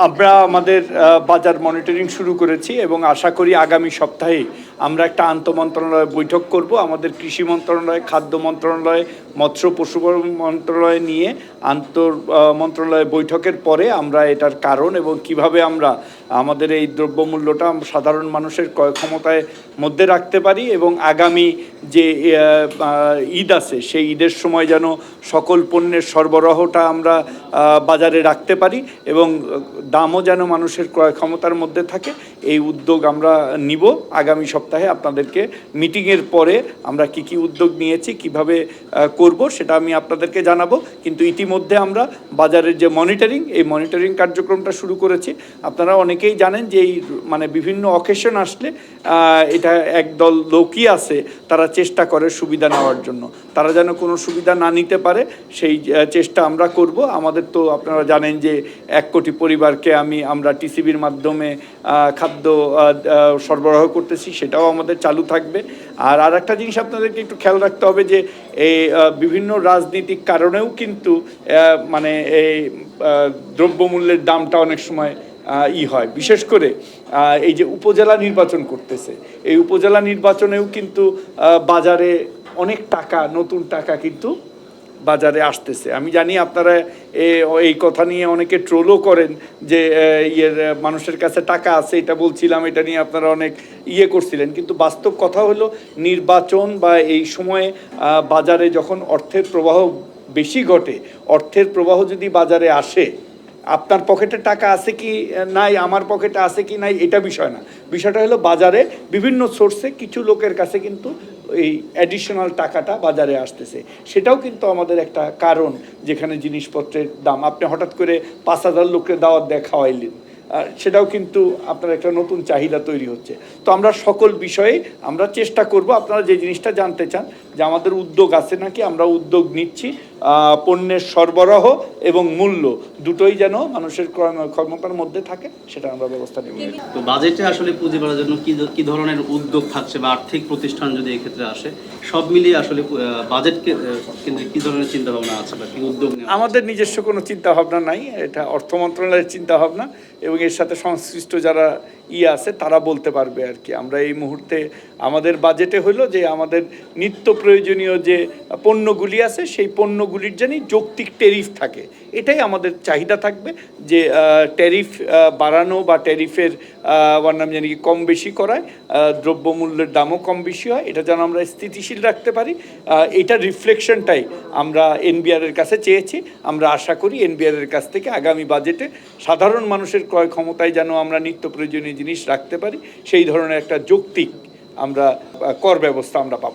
আমরা আমাদের বাজার মনিটরিং শুরু করেছি এবং আশা করি আগামী সপ্তাহে আমরা একটা আন্তঃমন্ত্রণালয় বৈঠক করব। আমাদের কৃষি মন্ত্রণালয়, খাদ্য মন্ত্রণালয়, মৎস্য পশুপালন মন্ত্রণালয় নিয়ে আন্তর মন্ত্রণালয় বৈঠকের পরে আমরা এটার কারণ এবং কিভাবে আমরা আমাদের এই দ্রব্যমূল্যটা সাধারণ মানুষের ক্রয় ক্ষমতায় মধ্যে রাখতে পারি এবং আগামী যে ঈদ আছে সেই ঈদের সময় যেন সকল পণ্যের সরবরাহটা আমরা বাজারে রাখতে পারি এবং দামও যেন মানুষের ক্রয় ক্ষমতার মধ্যে থাকে, এই উদ্যোগ আমরা নিব। আগামী সপ্তাহে আপনাদেরকে মিটিংয়ের পরে আমরা কি উদ্যোগ নিয়েছি, কিভাবে করব সেটা আমি আপনাদেরকে জানাবো। কিন্তু ইতিমধ্যে আমরা বাজারের যে মনিটরিং, এই মনিটরিং কার্যক্রমটা শুরু করেছি। আপনারা অনেকেই জানেন যে এই মানে বিভিন্ন অকেশন আসলে এটা একদল লোকই আছে তারা চেষ্টা করে সুবিধা নেওয়ার জন্য, তারা যেন কোনো সুবিধা না নিতে পারে সেই চেষ্টা আমরা করব। আমাদের তো আপনারা জানেন যে 1 কোটি পরিবারকে আমরা টিসিবির মাধ্যমে খাদ্য সরবরাহ করতেছি, সেটাও আমাদের চালু থাকবে। আর একটা জিনিস আপনাদেরকে একটু খেয়াল রাখতে হবে যে এই বিভিন্ন রাজনীতিক কারণেও কিন্তু মানে এই দ্রব্যমূল্যের দামটা অনেক সময় হয়। বিশেষ করে এই যে উপজেলা নির্বাচন করতেছে, এই উপজেলা নির্বাচনেও কিন্তু বাজারে অনেক টাকা, নতুন টাকা কিন্তু বাজারে আসতেছে। আমি জানি আপনারা এই কথা নিয়ে অনেকে ট্রোলও করেন যে মানুষের কাছে টাকা আছে, এটা বলছিলাম, এটা নিয়ে আপনারা অনেক করছিলেন। কিন্তু বাস্তব কথা হলো নির্বাচন বা এই সময়ে বাজারে যখন অর্থের প্রবাহ বেশি ঘটে, অর্থের প্রবাহ যদি বাজারে আসে, আপনার পকেটে টাকা আছে কি নাই, আমার পকেটে আছে কি নাই, এটা বিষয় না। বিষয়টা হলো বাজারে বিভিন্ন সোর্সে কিছু লোকের কাছে কিন্তু এই অ্যাডিশনাল টাকাটা বাজারে আসতেছে, সেটাও কিন্তু আমাদের একটা কারণ। যেখানে জিনিসপত্রের দাম আপনি হঠাৎ করে 5,000 লোককে দাওয়াত দিয়ে খাওয়াইলেন, সেটাও কিন্তু আপনার একটা নতুন চাহিদা তৈরি হচ্ছে। তো আমরা সকল বিষয়ে আমরা চেষ্টা করব। আপনারা যে জিনিসটা জানতে চান যে আমাদের উদ্যোগ আছে নাকি, আমরা উদ্যোগ নিচ্ছি। পণ্যের সরবরাহ এবং মূল্য দুটোই যেন মানুষের ক্ষমতার মধ্যে থাকে, সেটা আমরা ব্যবস্থা নেব। তো বাজেটে আসলে পুঁজি বাড়ার জন্য কি ধরনের উদ্যোগ থাকছে বা আর্থিক প্রতিষ্ঠান যদি এই ক্ষেত্রে আসে, সব মিলিয়ে আসলে বাজেটকে কিন্তু কি ধরনের চিন্তা ভাবনা আছে বা কি উদ্যোগ নেওয়া? আমাদের নিজস্ব কোনো চিন্তা ভাবনা নাই, এটা অর্থ মন্ত্রণালয়ের চিন্তা ভাবনা এবং এর সাথে সংশ্লিষ্ট যারা আছে তারা বলতে পারবে আর কি। আমরা এই মুহূর্তে আমাদের বাজেটে হলো যে আমাদের নিত্য প্রয়োজনীয় যে পণ্যগুলি আছে সেই পণ্যগুলির জানি যৌক্তিক ট্যারিফ থাকে, এটাই আমাদের চাহিদা থাকবে। যে ট্যারিফ বাড়ানো বা ট্যারিফের নাম জানি কম বেশি করায় দ্রব্যমূল্যের দামও কম বেশি হয়, এটা যেন আমরা স্থিতিশীল রাখতে পারি। এটার রিফ্লেকশনটাই আমরা এনবিআরের কাছে চেয়েছি। আমরা আশা করি এনবিআরের কাছ থেকে আগামী বাজেটে সাধারণ মানুষের ক্রয় ক্ষমতায় যেন আমরা নিত্য প্রয়োজনীয় জিনিস রাখতে পারি, সেই ধরনের একটা যৌক্তিক আমরা কর ব্যবস্থা আমরা পাবো।